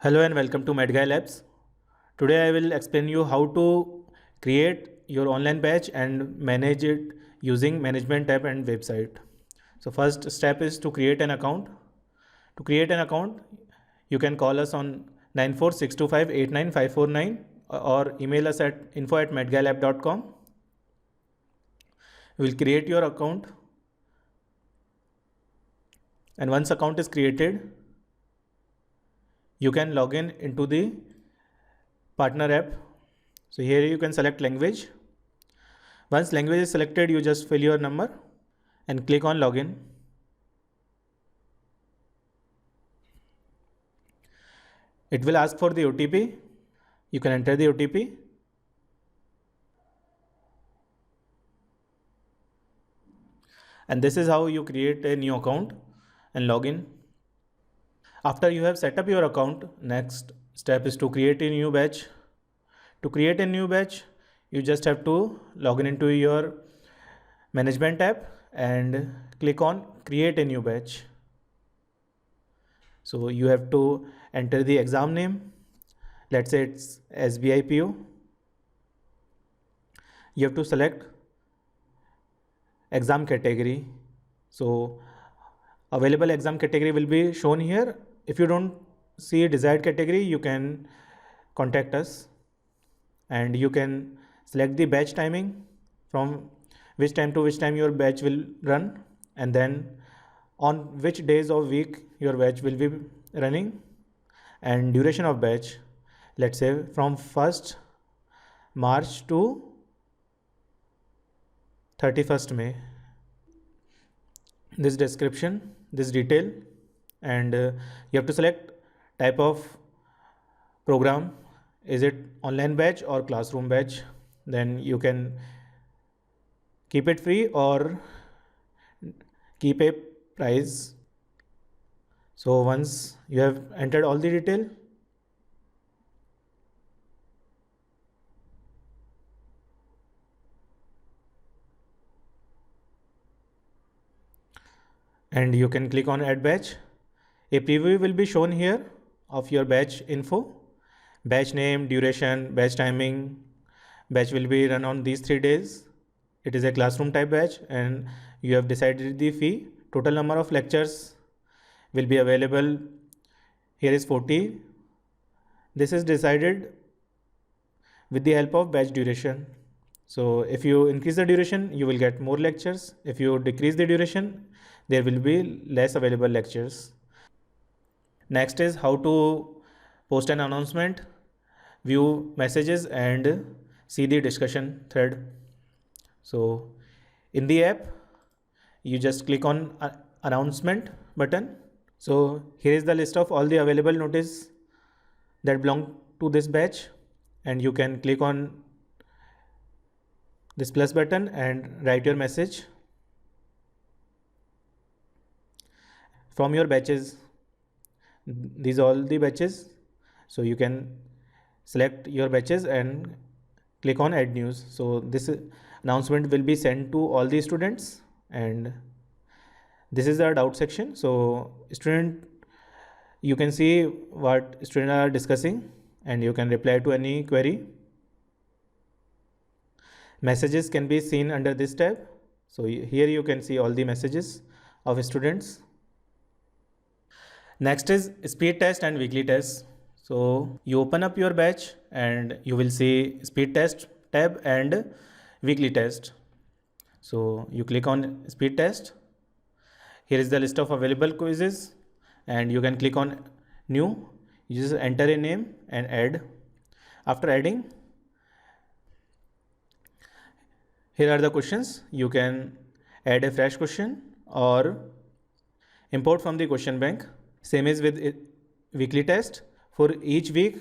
Hello and welcome to MedGuy Labs. Today I will explain you how to create your online batch and manage it using management tab and website. So first step is to create an account. To create an account, you can call us on 946258959 or email us at info@medguylab.com. We will create your account, and once account is created, you can log in into the partner app. So here you can select language. Once language is selected, you just fill your number and click on login. It will ask for the OTP. You can enter the OTP. And this is how you create a new account and login. After you have set up your account, next step is to create a new batch. To create a new batch, you just have to log in into your management tab and click on create a new batch. So you have to enter the exam name. Let's say it's SBIPO. You have to select exam category. So available exam category will be shown here. If you don't see a desired category, you can contact us, and you can select the batch timing, from which time to which time your batch will run, and then on which days of week your batch will be running, and duration of batch, let's say from 1st March to 31st May. This description, this detail, and you have to select type of program. Is it online batch or classroom batch? Then you can keep it free or keep a price. So once you have entered all the detail, and you can click on add batch. A preview will be shown here of your batch info, batch name, duration, batch timing. Batch will be run on these 3 days. It is a classroom type batch, and you have decided the fee. Total number of lectures will be available. Here is 40. This is decided with the help of batch duration. So if you increase the duration, you will get more lectures. If you decrease the duration, there will be less available lectures. Next is how to post an announcement, view messages, and see the discussion thread. So in the app, you just click on announcement button. So here is the list of all the available notice that belong to this batch, and you can click on this plus button and write your message from your batches. These are all the batches, so you can select your batches and click on add news. So this announcement will be sent to all the students, and this is the doubt section. So student, you can see what students are discussing, and you can reply to any query. Messages can be seen under this tab. So here you can see all the messages of students. Next is speed test and weekly test. So you open up your batch and you will see speed test tab and weekly test. So you click on speed test. Here is the list of available quizzes, and you can click on new. You just enter a name and add. After adding, here are the questions. You can add a fresh question or import from the question bank. Same is with weekly test. For each week,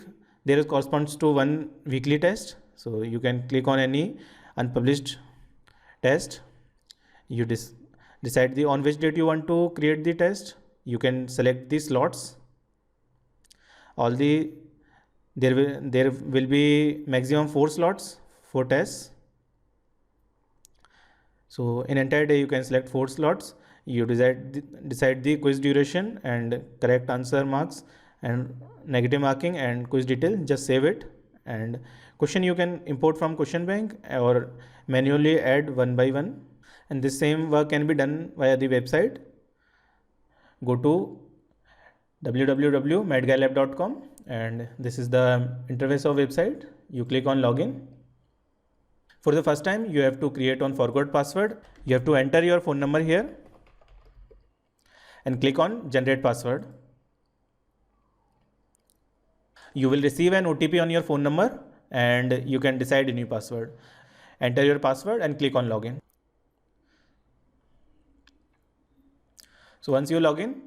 there is corresponds to one weekly test. So you can click on any unpublished test. You decide on which date you want to create the test. You can select the slots. There will be maximum 4 slots for tests. So in entire day you can select 4 slots. You decide the quiz duration and correct answer marks and negative marking and quiz detail. Just save it. And question you can import from question bank or manually add one by one, and this same work can be done via the website. Go to www.medguylab.com, and this is the interface of website. You click on login. For the first time, you have to create on forgot password. You have to enter your phone number here and click on generate password. You will receive an OTP on your phone number and you can decide a new password. Enter your password and click on login. So once you log in,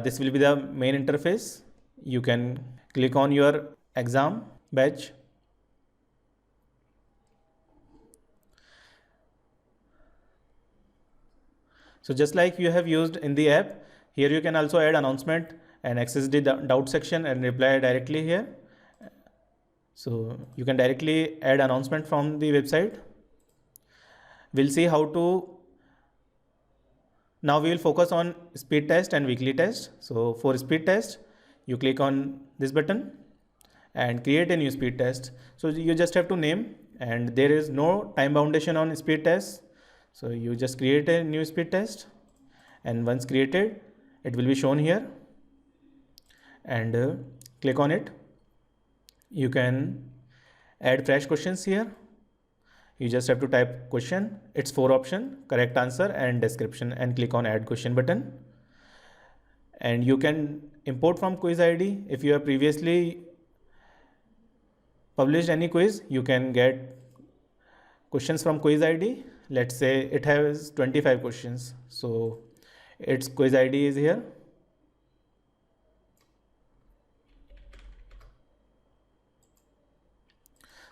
this will be the main interface. You can click on your exam badge. So just like you have used in the app, here you can also add announcement and access the doubt section and reply directly here. So you can directly add announcement from the website. We'll see how to. Now we will focus on speed test and weekly test. So for speed test, you click on this button and create a new speed test. So you just have to name, and there is no time boundation on speed test. So you just create a new speed test, and once created, it will be shown here, and click on it. You can add fresh questions here. You just have to type question. It's 4 option, correct answer and description, and click on add question button. And you can import from quiz ID. If you have previously published any quiz, you can get questions from quiz ID. Let's say it has 25 questions. So its quiz ID is here.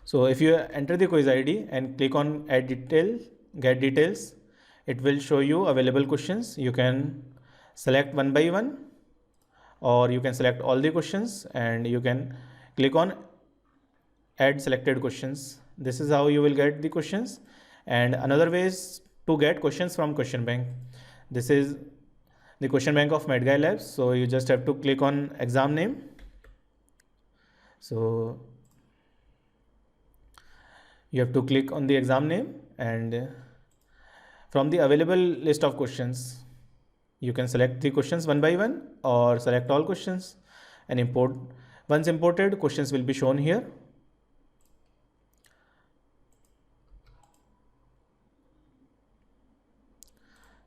So if you enter the quiz ID and click on add detail, get details, it will show you available questions. You can select one by one, or you can select all the questions, and you can click on add selected questions. This is how you will get the questions. And another way is to get questions from question bank. This is the question bank of MedGuy Labs. So you just have to click on exam name. So you have to click on the exam name, and from the available list of questions, you can select the questions one by one or select all questions and import. Once imported, questions will be shown here.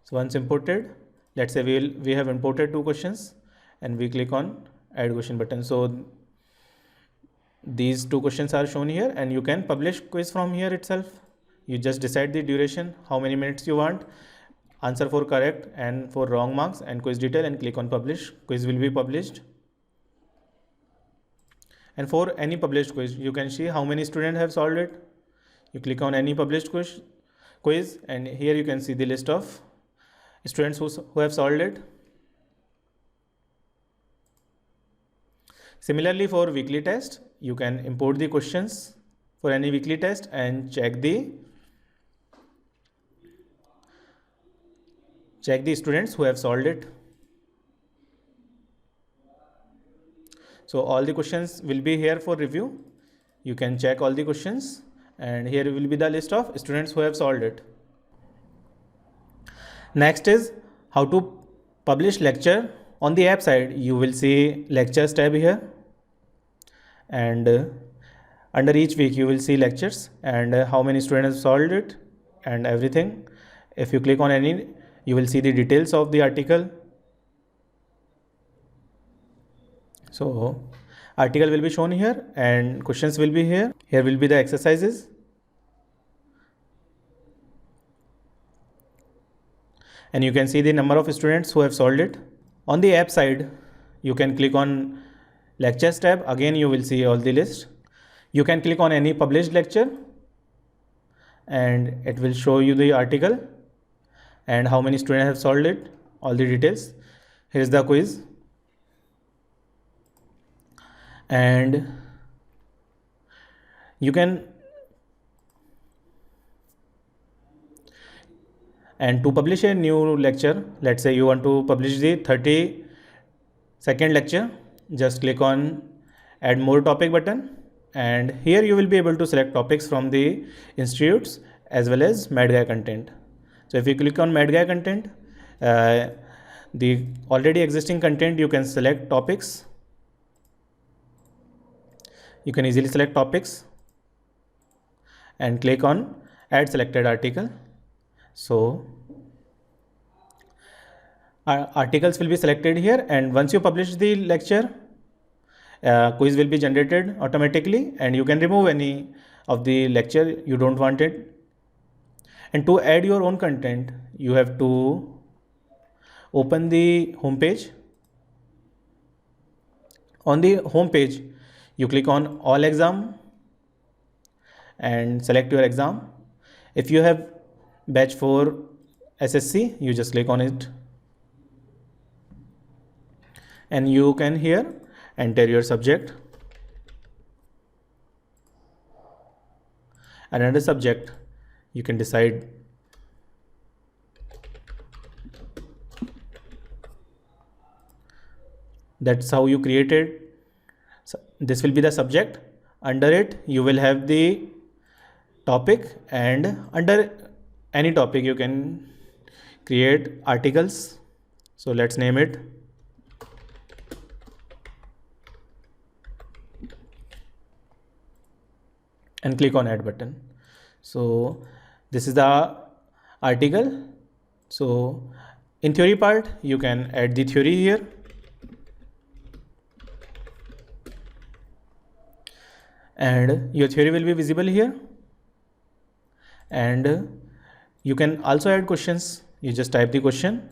So once imported, let's say we have imported 2 questions, and we click on add question button. So these 2 questions are shown here, and you can publish quiz from here itself. You just decide the duration, how many minutes you want, answer for correct and for wrong marks, and quiz detail, and click on publish. Quiz will be published. And for any published quiz, you can see how many students have solved it. You click on any published quiz, and here you can see the list of students who have solved it. Similarly, for weekly test, you can import the questions for any weekly test and check the students who have solved it. So all the questions will be here for review. You can check all the questions, and here will be the list of students who have solved it. Next is how to publish lecture. On the app side, you will see lectures tab here, and under each week you will see lectures and how many students have solved it and everything. If you click on any, you will see the details of the article. So article will be shown here and questions will be here. Here will be the exercises. And you can see the number of students who have solved it. On the app side, you can click on lectures tab. Again, you will see all the list. You can click on any published lecture, and it will show you the article and how many students have solved it, all the details. Here is the quiz. And you can, and to publish a new lecture, let's say you want to publish the 32nd lecture, just click on add more topic button, and here you will be able to select topics from the institutes as well as MadGuy content. So if you click on MadGuy content, the already existing content, you can select topics. You can easily select topics and click on add selected article. So articles will be selected here, and once you publish the lecture, quiz will be generated automatically, and you can remove any of the lecture you don't want it. And to add your own content, you have to open the home page. On the home page, you click on all exam and select your exam. If you have batch 4 SSC, you just click on it, and you can here enter your subject. Another subject you can decide. That's how you create it. So this will be the subject. Under it you will have the topic, and under any topic you can create articles. So let's name it and click on add button. So this is the article. So in theory part, you can add the theory here, and your theory will be visible here. And you can also add questions. You just type the question,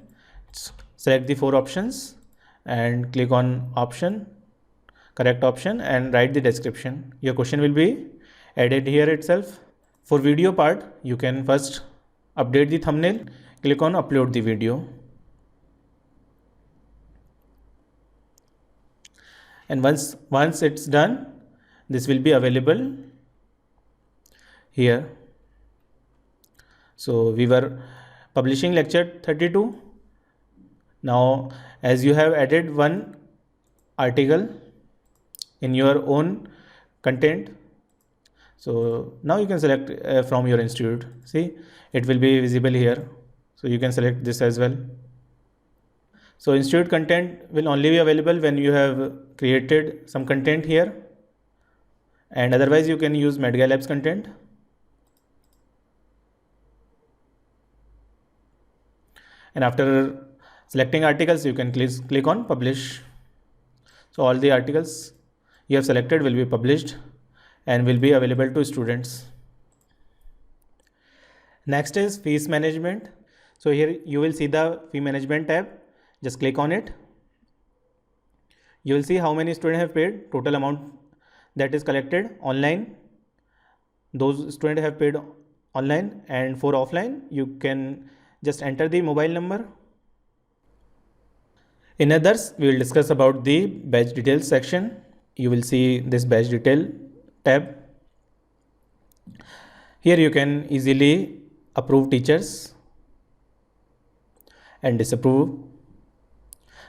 select the 4 options and click on option, correct option, and write the description. Your question will be added here itself. For video part, you can first update the thumbnail, click on upload the video, and once it's done, this will be available here. So we were publishing lecture 32. Now as you have added one article in your own content, so now you can select from your institute. See, it will be visible here, so you can select this as well. So institute content will only be available when you have created some content here, and otherwise you can use MadGuy Labs content. And after selecting articles, you can click on publish. So all the articles you have selected will be published and will be available to students. Next is fees management. So here you will see the fee management tab. Just click on it. You will see how many students have paid, total amount that is collected online. Those students have paid online, and for offline you can just enter the mobile number. In others, we will discuss about the batch details section. You will see this batch detail tab. Here you can easily approve teachers and disapprove,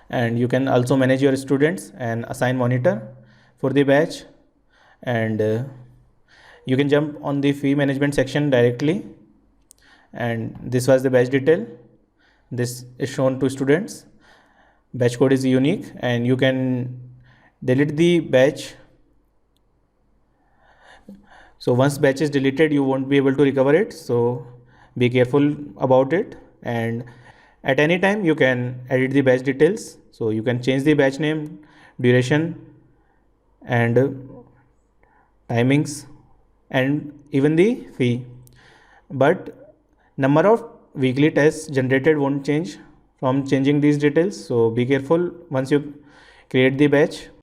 and you can also manage your students and assign monitor for the batch, and you can jump on the fee management section directly. And this was the batch detail. This is shown to students. Batch code is unique, and you can delete the batch. So once batch is deleted, you won't be able to recover it, so be careful about it. And at any time you can edit the batch details, so you can change the batch name, duration, and timings, and even the fee. But number of weekly tests generated won't change from changing these details, so be careful once you create the batch.